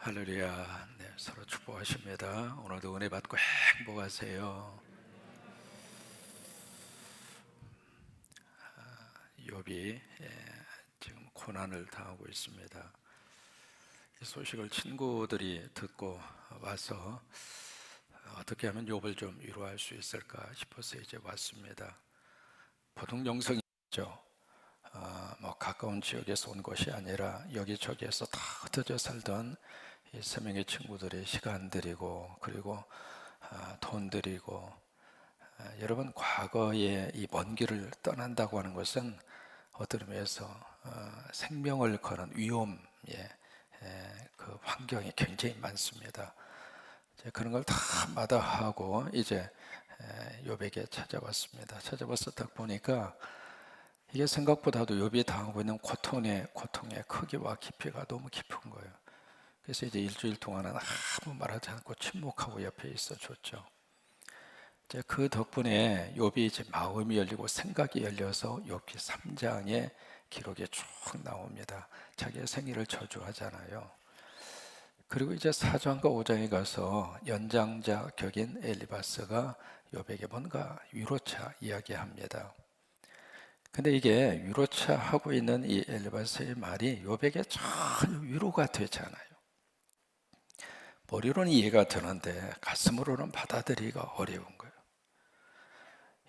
할렐루야. 네, 서로 축복하십니다. 오늘도 은혜 받고 행복하세요. 욥이 지금 고난을 당하고 있습니다. 이 소식을 친구들이 듣고 와서 어떻게 하면 욥을 좀 위로할 수 있을까 싶어서 이제 왔습니다. 보통 영성이죠. 뭐 가까운 지역에서 온 것이 아니라 여기저기에서 다 흩어져 살던 이 세 명의 친구들이 시간 들이고 그리고 돈 들이고 여러분, 과거에 이 먼 길을 떠난다고 하는 것은 어떤 의미에서 생명을 거는 위험의 그 환경이 굉장히 많습니다. 이제 그런 걸 다 마다하고 이제 욥에게 찾아왔습니다. 찾아와서 딱 보니까 이게 생각보다도 욥이 당하고 있는 고통의 크기와 깊이가 너무 깊은 거예요. 그래서 이제 일주일 동안은 아무 말하지 않고 침묵하고 옆에 있어 줬죠. 이제 그 덕분에 욥이 이제 마음이 열리고 생각이 열려서 욥기 3장에 기록이 쭉 나옵니다. 자기의 생일을 저주하잖아요. 그리고 이제 4장과 5장에 가서 연장자 격인 엘리바스가 욥에게 뭔가 위로차 이야기합니다. 근데 이게 위로차 하고 있는 이 엘리바스의 말이 욥에게 전혀 위로가 되지 않아요. 머리로는 이해가 되는데 가슴으로는 받아들이기가 어려운 거예요.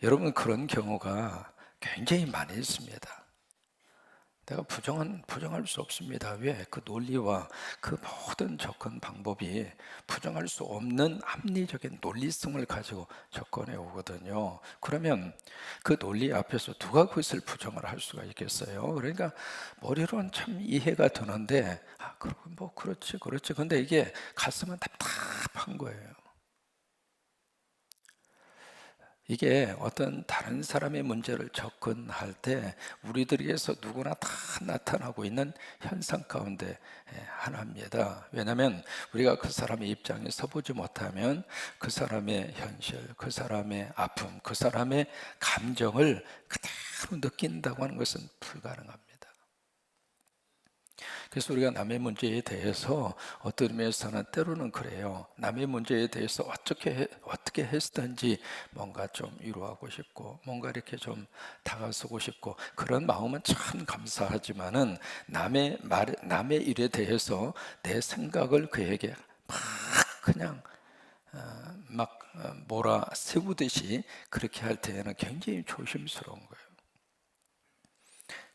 여러분, 그런 경우가 굉장히 많이 있습니다. 내가 부정할 수 없습니다. 왜? 그 논리와 그 모든 접근 방법이 부정할 수 없는 합리적인 논리성을 가지고 접근해 오거든요. 그러면 그 논리 앞에서 누가 그것을 부정을 할 수가 있겠어요? 그러니까 머리로는 참 이해가 되는데, 그러고 뭐 그렇지. 근데 이게 가슴은 답답한 거예요. 이게 어떤 다른 사람의 문제를 접근할 때 우리들에게서 누구나 다 나타나고 있는 현상 가운데 하나입니다. 왜냐하면 우리가 그 사람의 입장에 서보지 못하면 그 사람의 현실, 그 사람의 아픔, 그 사람의 감정을 그대로 느낀다고 하는 것은 불가능합니다. 그래서 우리가 남의 문제에 대해서 어떤 의미에서는 때로는 그래요. 남의 문제에 대해서 어떻게 했든지 뭔가 좀 위로하고 싶고 뭔가 이렇게 좀 다가서고 싶고 그런 마음은 참 감사하지만은 남의 일에 대해서 내 생각을 그에게 막 그냥 몰아 세우듯이 그렇게 할 때에는 굉장히 조심스러운 거예요.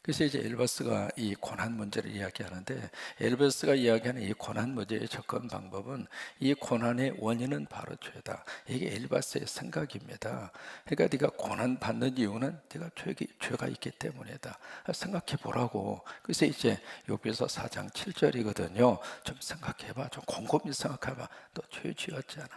그래서 이제 엘버스가 이 고난 문제를 이야기하는데, 엘버스가 이야기하는 이 고난 문제의 접근 방법은 이 고난의 원인은 바로 죄다. 이게 엘버스의 생각입니다. 그러니까 네가 고난 받는 이유는 네가 죄가 있기 때문이다. 생각해 보라고. 그래서 이제 욥기서 4장 7절이거든요. 좀 생각해봐. 좀 곰곰이 생각해봐. 너 죄 지었잖아.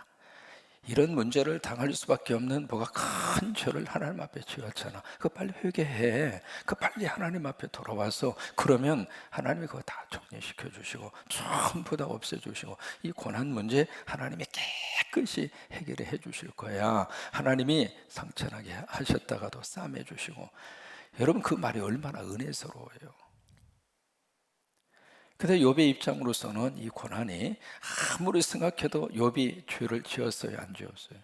이런 문제를 당할 수밖에 없는 뭐가 큰 죄를 하나님 앞에 지었잖아. 그거 빨리 회개해. 그 빨리 하나님 앞에 돌아와서 그러면 하나님이 그거 다 정리시켜 주시고 전부 다 없애 주시고 이 고난 문제 하나님이 깨끗이 해결해 주실 거야. 하나님이 상처나게 하셨다가도 싸매 주시고. 여러분, 그 말이 얼마나 은혜스러워요. 근데 욥의 입장으로서는 이 고난이 아무리 생각해도 욥이 죄를 지었어요, 안 지었어요?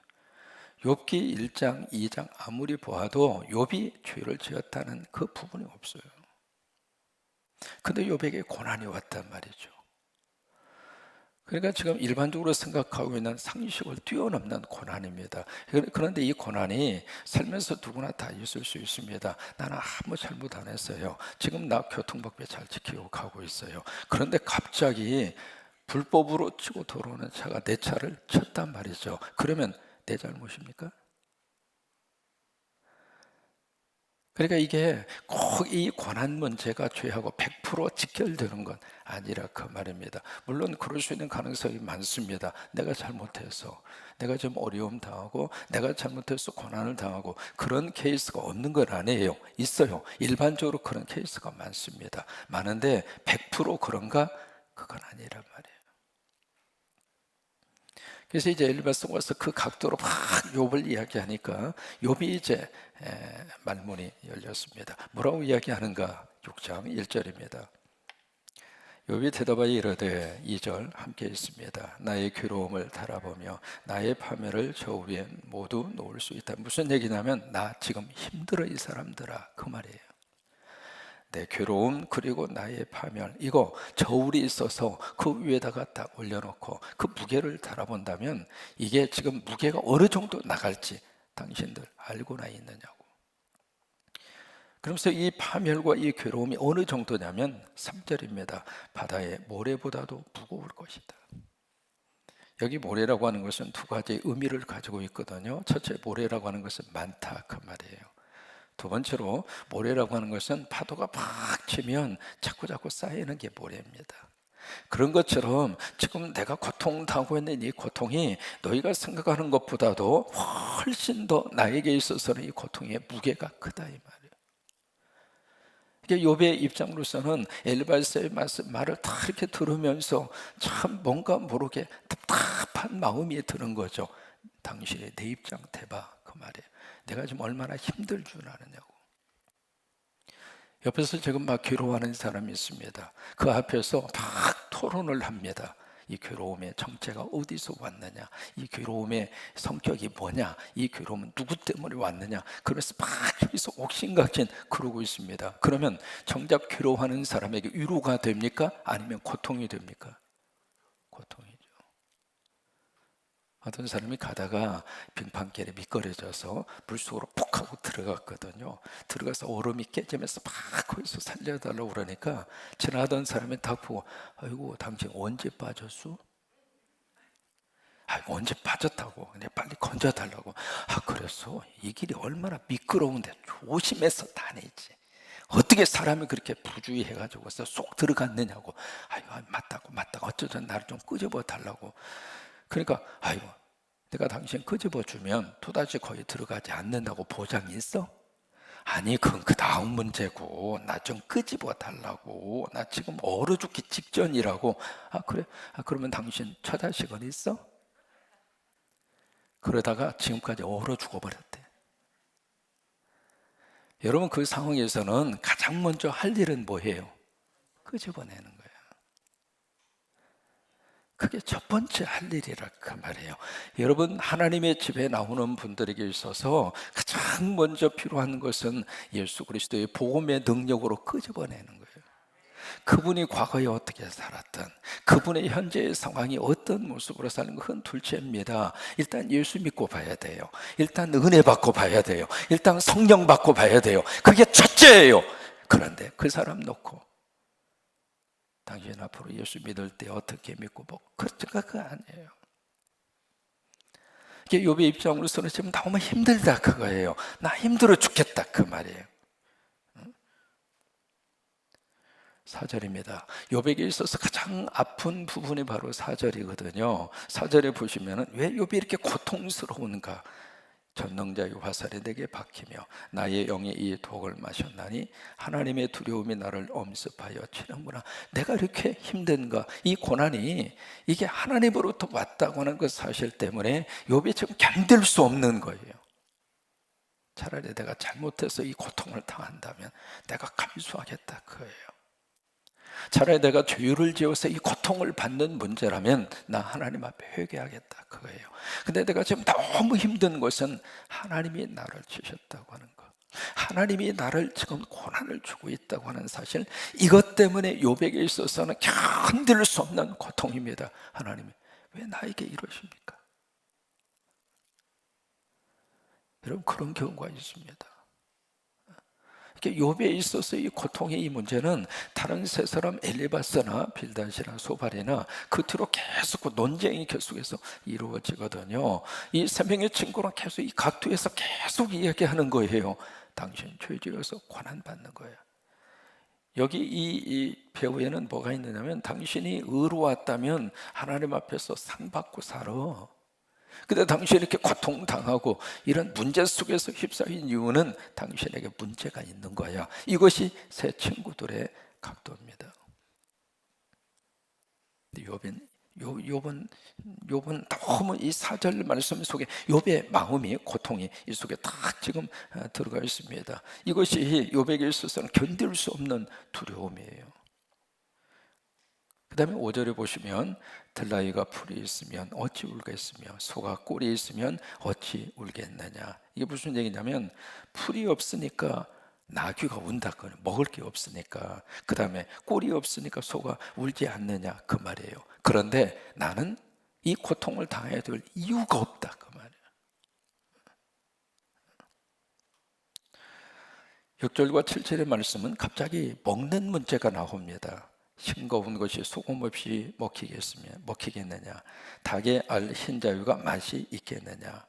욥기 1장, 2장 아무리 보아도 욥이 죄를 지었다는 그 부분이 없어요. 근데 욥에게 고난이 왔단 말이죠. 그러니까 지금 일반적으로 생각하고 있는 상식을 뛰어넘는 고난입니다. 그런데 이 고난이 살면서 누구나 다 있을 수 있습니다. 나는 아무 잘못 안 했어요. 지금 나 교통법규 잘 지키고 가고 있어요. 그런데 갑자기 불법으로 치고 들어오는 차가 내 차를 쳤단 말이죠. 그러면 내 잘못입니까? 그러니까 이게 꼭 이 고난 문제가 죄하고 100% 직결되는 건 아니라 그 말입니다. 물론 그럴 수 있는 가능성이 많습니다. 내가 잘못해서, 내가 좀 어려움 당하고, 내가 잘못해서 고난을 당하고 그런 케이스가 없는 건 아니에요. 있어요. 일반적으로 그런 케이스가 많습니다. 많은데 100% 그런가? 그건 아니란 말이에요. 그래서 이제 엘리바스가 와서 그 각도로 막 욥을 이야기하니까 욥이 이제 말문이 열렸습니다. 뭐라고 이야기하는가? 6장 1절입니다. 욥이 대답하여 이르되 2절 함께 있습니다. 나의 괴로움을 달아보며 나의 파멸을 저 위에 모두 놓을 수 있다. 무슨 얘기냐면 나 지금 힘들어 이 사람들아, 그 말이에요. 내 괴로움 그리고 나의 파멸, 이거 저울이 있어서 그 위에다가 딱 올려놓고 그 무게를 달아본다면 이게 지금 무게가 어느 정도 나갈지 당신들 알고나 있느냐고. 그러면서 이 파멸과 이 괴로움이 어느 정도냐면 3절입니다. 바다의 모래보다도 무거울 것이다. 여기 모래라고 하는 것은 두 가지 의미를 가지고 있거든요. 첫째, 모래라고 하는 것은 많다, 그 말이에요. 두 번째로 모래라고 하는 것은 파도가 팍 치면 자꾸자꾸 쌓이는 게 모래입니다. 그런 것처럼 지금 내가 고통당하고 있는 이 고통이 너희가 생각하는 것보다도 훨씬 더 나에게 있어서는 이 고통의 무게가 크다, 이 말이에요. 욥의 입장으로서는 엘리바스의 말을 다 이렇게 들으면서 참 뭔가 모르게 답답한 마음이 드는 거죠. 당신이 내 입장 대봐, 그 말이에요. 내가 지금 얼마나 힘들 줄 아느냐고. 옆에서 지금 막 괴로워하는 사람이 있습니다. 그 앞에서 막 토론을 합니다. 이 괴로움의 정체가 어디서 왔느냐, 이 괴로움의 성격이 뭐냐, 이 괴로움은 누구 때문에 왔느냐, 그러면서 막 여기서 옥신각신 그러고 있습니다. 그러면 정작 괴로워하는 사람에게 위로가 됩니까? 아니면 고통이 됩니까? 고통이죠. 어떤 사람이 가다가 빙판길에 미끄러져서 물속으로 푹 하고 들어갔거든요. 들어가서 얼음이 깨지면서 막 거기서 살려달라고 그러니까 지나가던 사람이 다 보고, 아이고 당신 언제 빠졌어? 아이고 언제 빠졌다고, 그냥 빨리 건져달라고. 아 그랬어? 이 길이 얼마나 미끄러운데 조심해서 다니지, 어떻게 사람이 그렇게 부주의해가지고서 쏙 들어갔느냐고. 아이고 맞다고 어쩌자 나를 좀 끄집어 달라고. 그러니까 아이고 내가 당신 끄집어 주면 또다시 거기 들어가지 않는다고 보장이 있어? 아니 그건 그 다음 문제고, 나 좀 끄집어 달라고, 나 지금 얼어 죽기 직전이라고. 아 그래? 아 그러면 당신 처자식은 있어? 그러다가 지금까지 얼어 죽어버렸대. 여러분 그 상황에서는 가장 먼저 할 일은 뭐예요? 끄집어내는 거예요. 그게 첫 번째 할 일이라 그 말이에요. 여러분 하나님의 집에 나오는 분들에게 있어서 가장 먼저 필요한 것은 예수 그리스도의 복음의 능력으로 끄집어내는 거예요. 그분이 과거에 어떻게 살았든, 그분의 현재의 상황이 어떤 모습으로 사는 것은 둘째입니다. 일단 예수 믿고 봐야 돼요. 일단 은혜 받고 봐야 돼요. 일단 성령 받고 봐야 돼요. 그게 첫째예요. 그런데 그 사람 놓고 당신 앞으로 예수 믿을 때 어떻게 믿고 뭐 그거 아니에요. 이게 욥의 입장으로서는 지금 너무 힘들다 그거예요. 나 힘들어 죽겠다 그 말이에요. 4절입니다. 욥에게 있어서 가장 아픈 부분이 바로 4절이거든요. 4절에 보시면은 왜 욥이 이렇게 고통스러운가? 전능자의 화살이 내게 박히며 나의 영이 이 독을 마셨나니 하나님의 두려움이 나를 엄습하여 치는구나. 내가 이렇게 힘든가? 이 고난이 이게 하나님으로부터 왔다고 하는 그 사실 때문에 욥이 지금 견딜 수 없는 거예요. 차라리 내가 잘못해서 이 고통을 당한다면 내가 감수하겠다 그거예요. 차라리 내가 죄를 지어서 이 고통을 받는 문제라면 나 하나님 앞에 회개하겠다 그거예요. 근데 내가 지금 너무 힘든 것은 하나님이 나를 주셨다고 하는 것, 하나님이 나를 지금 고난을 주고 있다고 하는 사실, 이것 때문에 욥에게 있어서는 견딜 수 없는 고통입니다. 하나님이 왜 나에게 이러십니까? 여러분 그런 경우가 있습니다. 욥에 있어서 이 고통의 이 문제는 다른 세 사람 엘리바스나 빌닷이나 소발이나 그 뒤로 계속 논쟁이 계속해서 이루어지거든요. 이 세 명의 친구는 계속 이 각도에서 계속 이야기하는 거예요. 당신 죄지어서 고난받는 거예요. 여기 이 배우에는 뭐가 있느냐면 당신이 의로웠다면 하나님 앞에서 상 받고 살아. 근데 당신이 이렇게 고통당하고 이런 문제 속에서 휩싸인 이유는 당신에게 문제가 있는 거야. 이것이 세 친구들의 각도입니다. 욥은 너무 이 4절 말씀 속에 욥의 마음이, 고통이 이 속에 딱 지금 들어가 있습니다. 이것이 욥에게 있어서는 견딜 수 없는 두려움이에요. 다음에 5절에 보시면 들나귀가 풀이 있으면 어찌 울겠으며 소가 꼴이 있으면 어찌 울겠느냐. 이게 무슨 얘기냐면 풀이 없으니까 나귀가 운다거나 먹을 게 없으니까, 그 다음에 꼴이 없으니까 소가 울지 않느냐 그 말이에요. 그런데 나는 이 고통을 당해야 될 이유가 없다 그 말이에요. 6절과 7절의 말씀은 갑자기 먹는 문제가 나옵니다. 싱거운 것이 소금 없이 먹히겠느냐, 닭의 알 흰자위가 맛이 있겠느냐,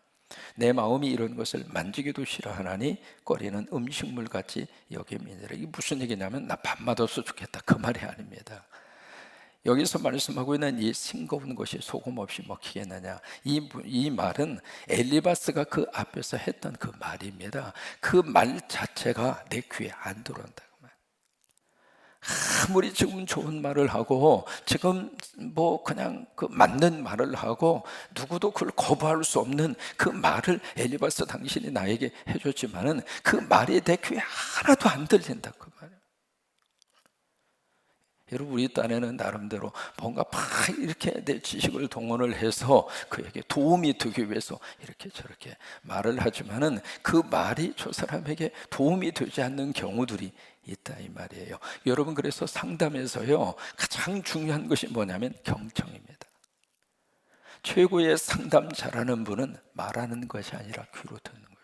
내 마음이 이런 것을 만지기도 싫어하나니 꺼리는 음식물 같이 여김이니라. 이게 무슨 얘기냐면 나 밥 맛없어 죽겠다 그 말이 아닙니다. 여기서 말씀하고 있는 이 싱거운 것이 소금 없이 먹히겠느냐, 이 말은 엘리바스가 그 앞에서 했던 그 말입니다. 그 말 자체가 내 귀에 안 들어온다. 아무리 지금 좋은 말을 하고 지금 뭐 그냥 그 맞는 말을 하고 누구도 그걸 거부할 수 없는 그 말을 엘리바스 당신이 나에게 해줬지만은 그 말이 내 귀에 하나도 안 들린다 그 말이에요. 여러분, 우리 딴에는 나름대로 뭔가 막 이렇게 내 지식을 동원을 해서 그에게 도움이 되기 위해서 이렇게 저렇게 말을 하지만은 그 말이 저 사람에게 도움이 되지 않는 경우들이 있다 이 말이에요. 여러분, 그래서 상담에서요 가장 중요한 것이 뭐냐면 경청입니다. 최고의 상담 잘하는 분은 말하는 것이 아니라 귀로 듣는 거예요.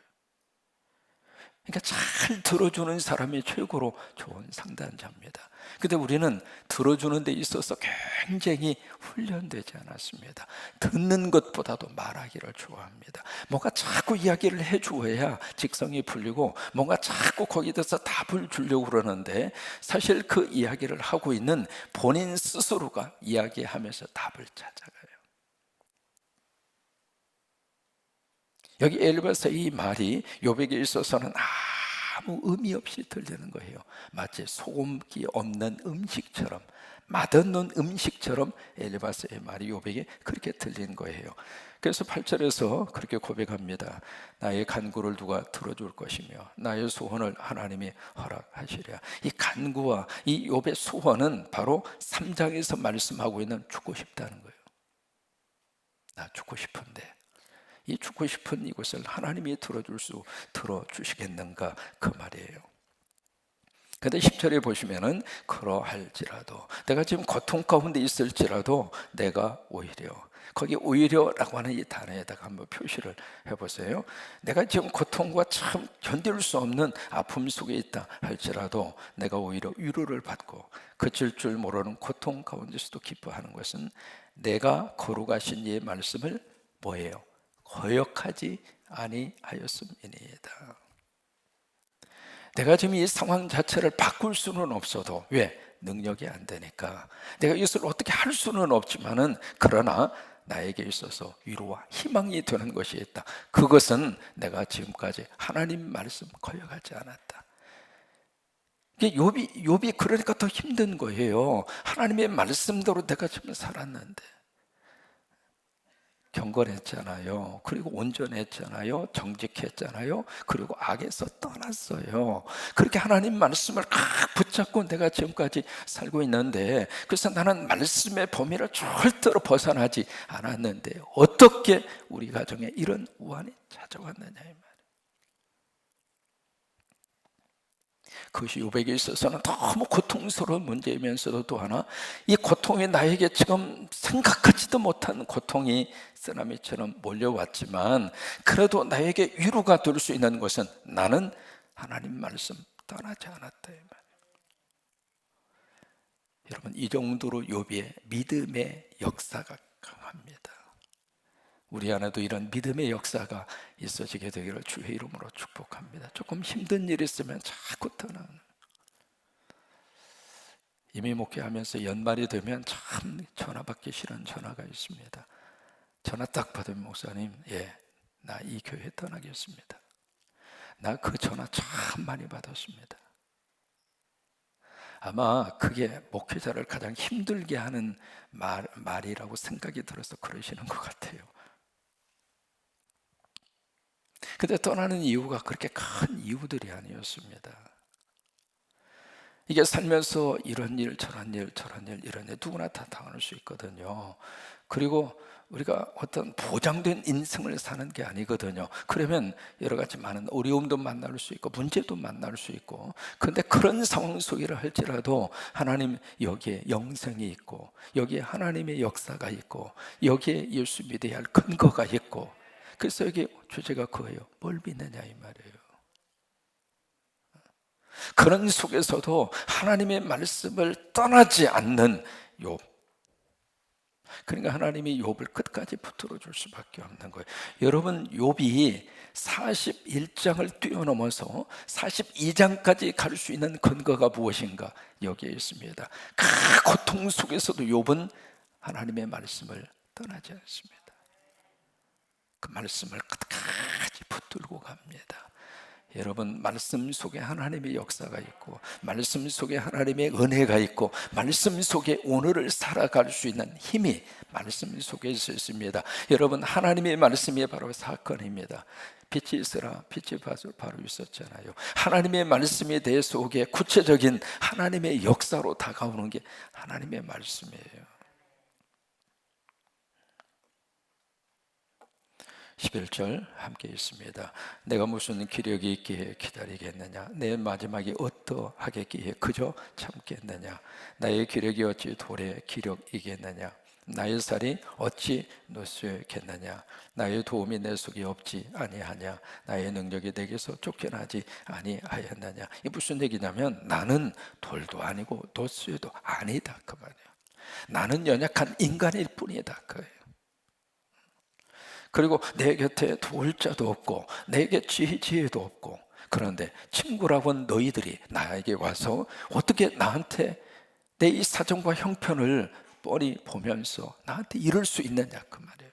그러니까 잘 들어주는 사람이 최고로 좋은 상담자입니다. 근데 우리는 들어주는 데 있어서 굉장히 훈련되지 않았습니다. 듣는 것보다도 말하기를 좋아합니다. 뭔가 자꾸 이야기를 해주어야 직성이 풀리고 뭔가 자꾸 거기에 대해서 답을 주려고 그러는데 사실 그 이야기를 하고 있는 본인 스스로가 이야기하면서 답을 찾아가요. 여기 엘리바스의 이 말이 욥에게 있어서는 아무 의미 없이 들리는 거예요. 마치 소금기 없는 음식처럼, 맛없는 음식처럼 엘리바스의 말이 욥에게 그렇게 들린 거예요. 그래서 8절에서 그렇게 고백합니다. 나의 간구를 누가 들어줄 것이며 나의 소원을 하나님이 허락하시랴. 이 간구와 이 욥의 소원은 바로 3장에서 말씀하고 있는 죽고 싶다는 거예요. 나 죽고 싶은데 이 죽고 싶은 이것을 하나님이 들어주시겠는가 그 말이에요. 근데 10절에 보시면은 그러할지라도, 내가 지금 고통 가운데 있을지라도 내가 오히려, 거기 오히려라고 하는 이 단어에다가 한번 표시를 해보세요. 내가 지금 고통과 참 견딜 수 없는 아픔 속에 있다 할지라도 내가 오히려 위로를 받고 그칠 줄 모르는 고통 가운데서도 기뻐하는 것은 내가 거룩하신 이의 말씀을 뭐예요? 거역하지 아니하였음이니이다. 내가 지금 이 상황 자체를 바꿀 수는 없어도, 왜? 능력이 안 되니까. 내가 이것을 어떻게 할 수는 없지만은 그러나 나에게 있어서 위로와 희망이 되는 것이 있다. 그것은 내가 지금까지 하나님 말씀 거역하지 않았다. 욥이 그러니까 더 힘든 거예요. 하나님의 말씀대로 내가 지금 살았는데 경건했잖아요. 그리고 온전했잖아요. 정직했잖아요. 그리고 악에서 떠났어요. 그렇게 하나님 말씀을 꽉 붙잡고 내가 지금까지 살고 있는데, 그래서 나는 말씀의 범위를 절대로 벗어나지 않았는데 어떻게 우리 가정에 이런 우환이 찾아왔느냐 이 말이에요. 그것이 욥에게 있어서는 너무 고통스러운 문제이면서도 또 하나, 이 고통이 나에게 지금 생각하지도 못한 고통이 쓰나미처럼 몰려왔지만 그래도 나에게 위로가 될 수 있는 것은 나는 하나님 말씀 떠나지 않았다 이 말이에요. 여러분, 이 정도로 욥의 믿음의 역사가 강합니다. 우리 안에도 이런 믿음의 역사가 있어지게 되기를 주의 이름으로 축복합니다. 조금 힘든 일 있으면 자꾸 떠나는, 이미 목회하면서 연말이 되면 참 전화 받기 싫은 전화가 있습니다. 전화 딱 받으면 목사님, 나 이 교회 떠나겠습니다. 나 그 전화 참 많이 받았습니다. 아마 그게 목회자를 가장 힘들게 하는 말이라고 생각이 들어서 그러시는 것 같아요. 근데 떠나는 이유가 그렇게 큰 이유들이 아니었습니다. 이게 살면서 이런 일, 저런 일, 저런 일, 이런 일 누구나 다 당할 수 있거든요. 그리고 우리가 어떤 보장된 인생을 사는 게 아니거든요. 그러면 여러 가지 많은 어려움도 만날 수 있고 문제도 만날 수 있고, 그런데 그런 상황 속이라 할지라도 하나님 여기에 영생이 있고, 여기에 하나님의 역사가 있고, 여기에 예수 믿어야 할 근거가 있고, 그래서 여기 주제가 그거예요. 뭘 믿느냐 이 말이에요. 그런 속에서도 하나님의 말씀을 떠나지 않는 욥. 그러니까 하나님이 욥을 끝까지 붙들어 줄 수밖에 없는 거예요. 여러분, 욥이 41장을 뛰어넘어서 42장까지 갈 수 있는 근거가 무엇인가? 여기에 있습니다. 그 고통 속에서도 욥은 하나님의 말씀을 떠나지 않습니다. 그 말씀을 끝까지 붙들고 갑니다. 여러분, 말씀 속에 하나님의 역사가 있고, 말씀 속에 하나님의 은혜가 있고, 말씀 속에 오늘을 살아갈 수 있는 힘이 말씀 속에 있습니다. 여러분, 하나님의 말씀이 바로 사건입니다. 빛이 있으라, 빛이 바로 있었잖아요. 하나님의 말씀에 대해서 오게 구체적인 하나님의 역사로 다가오는 게 하나님의 말씀이에요. 11절 함께 있습니다. 내가 무슨 기력이 있기에 기다리겠느냐? 내 마지막이 어떠하겠기에 그저 참겠느냐? 나의 기력이 어찌 돌의 기력이겠느냐? 나의 살이 어찌 노쇠겠느냐? 나의 도움이 내 속에 없지 아니하냐? 나의 능력이 내게서 쫓겨나지 아니하였느냐? 이 무슨 얘기냐면, 나는 돌도 아니고 노쇠도 아니다 그 말이에요. 나는 연약한 인간일 뿐이다 그거예요. 그리고 내 곁에 도울 자도 없고 내게 지혜도 없고, 그런데 친구라고 한 너희들이 나에게 와서 어떻게 나한테 내 이 사정과 형편을 뻔히 보면서 나한테 이럴 수 있느냐 그 말이에요.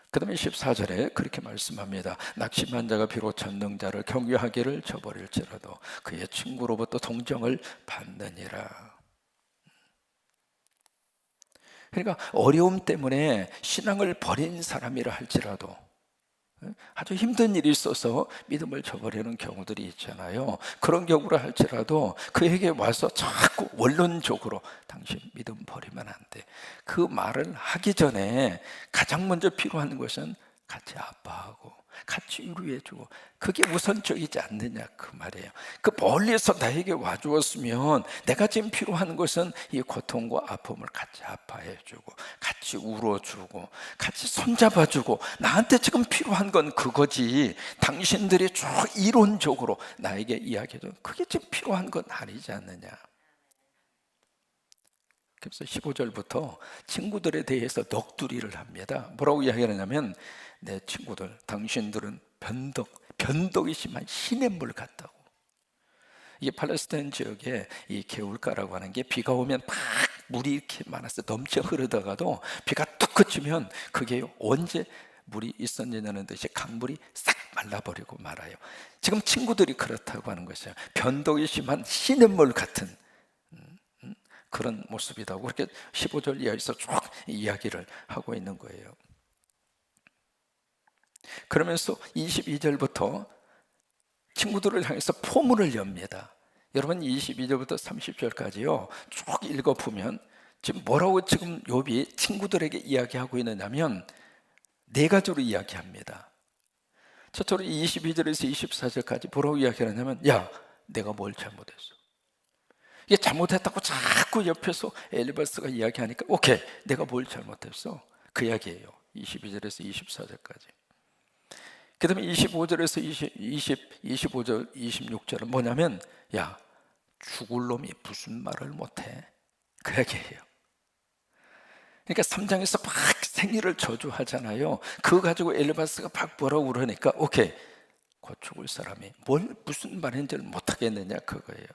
그 다음에 14절에 그렇게 말씀합니다. 낙심한 자가 비록 전능자를 경유하기를 저버릴지라도 그의 친구로부터 동정을 받느니라. 그러니까 어려움 때문에 신앙을 버린 사람이라 할지라도, 아주 힘든 일이 있어서 믿음을 저버리는 경우들이 있잖아요. 그런 경우라 할지라도 그에게 와서 자꾸 원론적으로 당신 믿음 버리면 안 돼, 그 말을 하기 전에 가장 먼저 필요한 것은 같이 아파하고 같이 위로해주고, 그게 우선적이지 않느냐 그 말이에요. 그 멀리서 나에게 와주었으면 내가 지금 필요한 것은 이 고통과 아픔을 같이 아파해주고 같이 울어주고 같이 손잡아주고, 나한테 지금 필요한 건 그거지, 당신들이 쭉 이론적으로 나에게 이야기해줘, 그게 지금 필요한 건 아니지 않느냐. 그래서 15절부터 친구들에 대해서 넋두리를 합니다. 뭐라고 이야기하냐면, 내 친구들, 당신들은 변덕이 심한 시냇물 같다고. 이게 팔레스타인 지역에 이 개울가라고 하는 게 비가 오면 막 물이 이렇게 많아서 넘쳐 흐르다가도 비가 뚝 그치면 그게 언제 물이 있었느냐는 듯이 강물이 싹 말라버리고 말아요. 지금 친구들이 그렇다고 하는 것이에요. 변덕이 심한 시냇물 같은 그런 모습이다. 그렇게 15절 이하에서 쭉 이야기를 하고 있는 거예요. 그러면서 22절부터 친구들을 향해서 포문을 엽니다. 여러분, 22절부터 30절까지요 쭉 읽어보면 지금 뭐라고 지금 욥이 친구들에게 이야기하고 있느냐면, 네 가지로 이야기합니다. 첫째로 22절에서 24절까지 뭐라고 이야기하냐면, 야, 내가 뭘 잘못했어? 이게 잘못했다고 자꾸 옆에서 엘리바스가 이야기하니까, 오케이, 내가 뭘 잘못했어? 그 이야기예요. 22절에서 24절까지. 그 다음에 25절에서 25절, 26절은 뭐냐면, 야, 죽을 놈이 무슨 말을 못해? 그 얘기예요. 그러니까 3장에서 막 생일을 저주하잖아요. 그거 가지고 엘리바스가 막 뭐라고 그러니까, 오케이, 곧 죽을 사람이 무슨 말인지를 못하겠느냐 그거예요.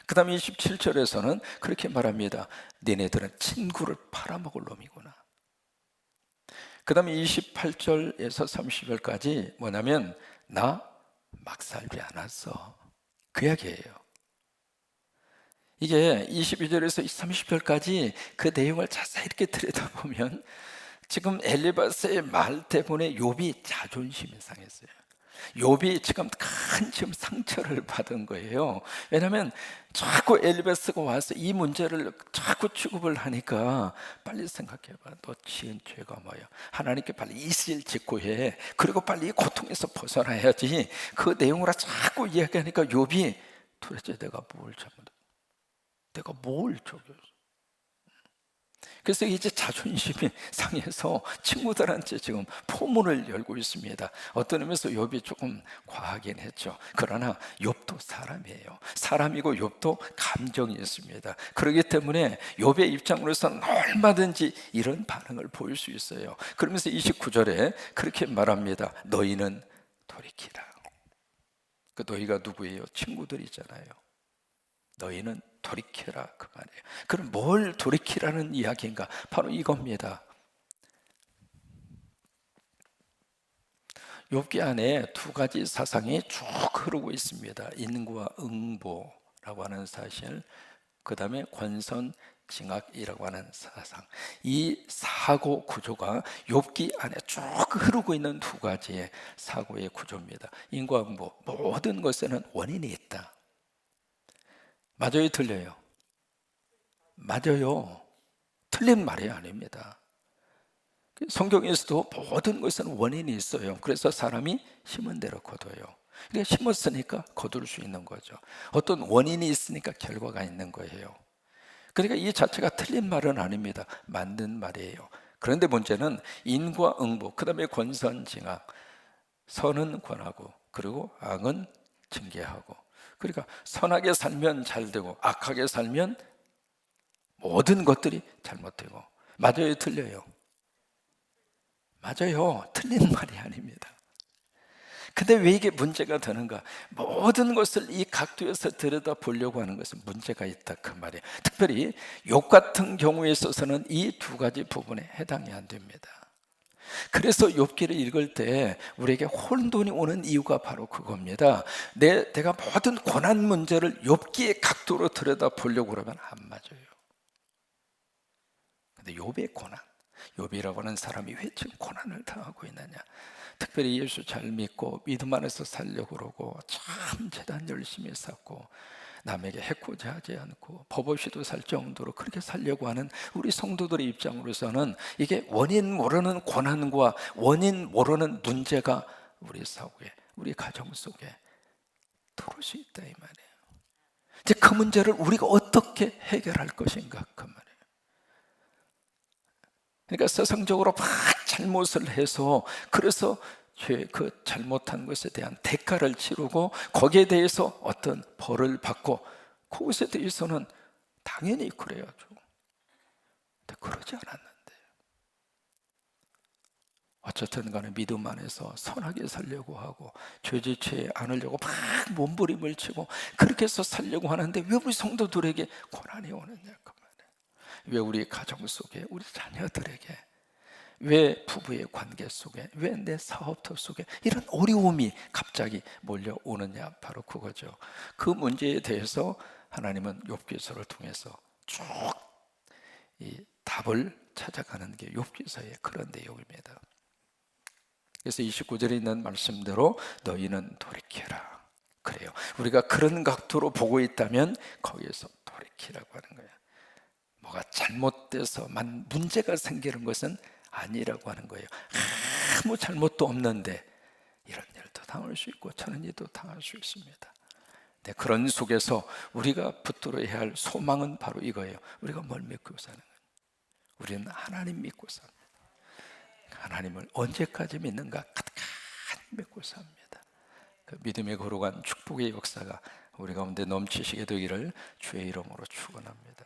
그 다음에 27절에서는 그렇게 말합니다. 니네들은 친구를 팔아먹을 놈이구나. 그 다음에 28절에서 30절까지 뭐냐면, 나 막 살지 않았어, 그 이야기예요. 이게 22절에서 30절까지 그 내용을 자세히 이렇게 들여다보면 지금 엘리바스의 말 때문에 욥이 자존심이 상했어요. 욥이 지금 큰 지금 상처를 받은 거예요. 왜냐하면 자꾸 엘리베스가 와서 이 문제를 자꾸 취급을 하니까, 빨리 생각해봐. 너 지은 죄가 뭐야? 하나님께 빨리 이실 직고해. 그리고 빨리 이 고통에서 벗어나야지. 그 내용으로 자꾸 이야기하니까 욥이, 도대체 내가 뭘 잘못, 내가 뭘 저겼어? 그래서 이제 자존심이 상해서 친구들한테 지금 포문을 열고 있습니다. 어떤 의미에서 욥이 조금 과하긴 했죠. 그러나 욥도 사람이에요. 사람이고 욥도 감정이 있습니다. 그렇기 때문에 욥의 입장으로서는 얼마든지 이런 반응을 보일 수 있어요. 그러면서 29절에 그렇게 말합니다. 너희는 돌이키라. 그 너희가 누구예요? 친구들이잖아요. 너희는 돌이켜라, 그 말이에요. 그럼 뭘 돌이키라는 이야기인가? 바로 이겁니다. 욥기 안에 두 가지 사상이 쭉 흐르고 있습니다. 인과 응보라고 하는 사실, 그 다음에 권선징악이라고 하는 사상. 이 사고 구조가 욥기 안에 쭉 흐르고 있는 두 가지의 사고의 구조입니다. 인과 응보, 모든 것에는 원인이 있다. 맞아요, 틀려요? 맞아요. 틀린 말이 아닙니다. 성경에서도 모든 것은 원인이 있어요. 그래서 사람이 심은 대로 거둬요. 그러니까 심었으니까 거둘 수 있는 거죠. 어떤 원인이 있으니까 결과가 있는 거예요. 그러니까 이 자체가 틀린 말은 아닙니다. 맞는 말이에요. 그런데 문제는 인과 응보, 그 다음에 권선징악. 선은 권하고, 그리고 악은 징계하고. 그러니까 선하게 살면 잘 되고, 악하게 살면 모든 것들이 잘못되고. 맞아요, 틀려요? 맞아요. 틀린 말이 아닙니다. 근데 왜 이게 문제가 되는가? 모든 것을 이 각도에서 들여다 보려고 하는 것은 문제가 있다, 그 말이에요. 특별히 욥 같은 경우에 있어서는 이 두 가지 부분에 해당이 안 됩니다. 그래서 욥기를 읽을 때 우리에게 혼돈이 오는 이유가 바로 그겁니다. 내가 모든 고난 문제를 욥기의 각도로 들여다 보려고 그러면 안 맞아요. 근데 욥의 고난, 욥이라고 하는 사람이 왜 지금 고난을 당하고 있느냐? 특별히 예수 잘 믿고 믿음 안에서 살려고 그러고 참 재단 열심히 쌓고 남에게 해코지 하지 않고 법 없이도 살 정도로 그렇게 살려고 하는 우리 성도들의 입장으로서는 이게 원인 모르는 고난과 원인 모르는 문제가 우리 사고에, 우리 가정 속에 들어올 수 있다, 이 말이에요. 이제 그 문제를 우리가 어떻게 해결할 것인가, 그 말이에요. 그러니까 세상적으로 막 잘못을 해서, 그래서 그 잘못한 것에 대한 대가를 치르고 거기에 대해서 어떤 벌을 받고, 그것에 대해서는 당연히 그래야죠. 근데 그러지 않았는데, 어쨌든 간에 믿음 안에서 선하게 살려고 하고 죄짓지 않으려고 막 몸부림을 치고 그렇게 해서 살려고 하는데 왜 우리 성도들에게 고난이 오느냐, 그 말이에요. 왜 우리 가정 속에, 우리 자녀들에게, 왜 부부의 관계 속에, 왜 내 사업터 속에 이런 어려움이 갑자기 몰려오느냐, 바로 그거죠. 그 문제에 대해서 하나님은 욥기서를 통해서 쭉 이 답을 찾아가는 게 욥기서의 그런 내용입니다. 그래서 29절에 있는 말씀대로 너희는 돌이켜라, 그래요. 우리가 그런 각도로 보고 있다면 거기에서 돌이키라고 하는 거예요. 뭐가 잘못돼서만 문제가 생기는 것은 아니라고 하는 거예요. 아무 잘못도 없는데 이런 일도 당할 수 있고 저런 일도 당할 수 있습니다. 네, 그런 속에서 우리가 붙들어야 할 소망은 바로 이거예요. 우리가 뭘 믿고 사는 거예요? 우리는 하나님 믿고 삽니다. 하나님을 언제까지 믿는가? 가득하니 믿고 삽니다. 그 믿음의 거룩한 축복의 역사가 우리 가운데 넘치시게 되기를 주의 이름으로 축원합니다.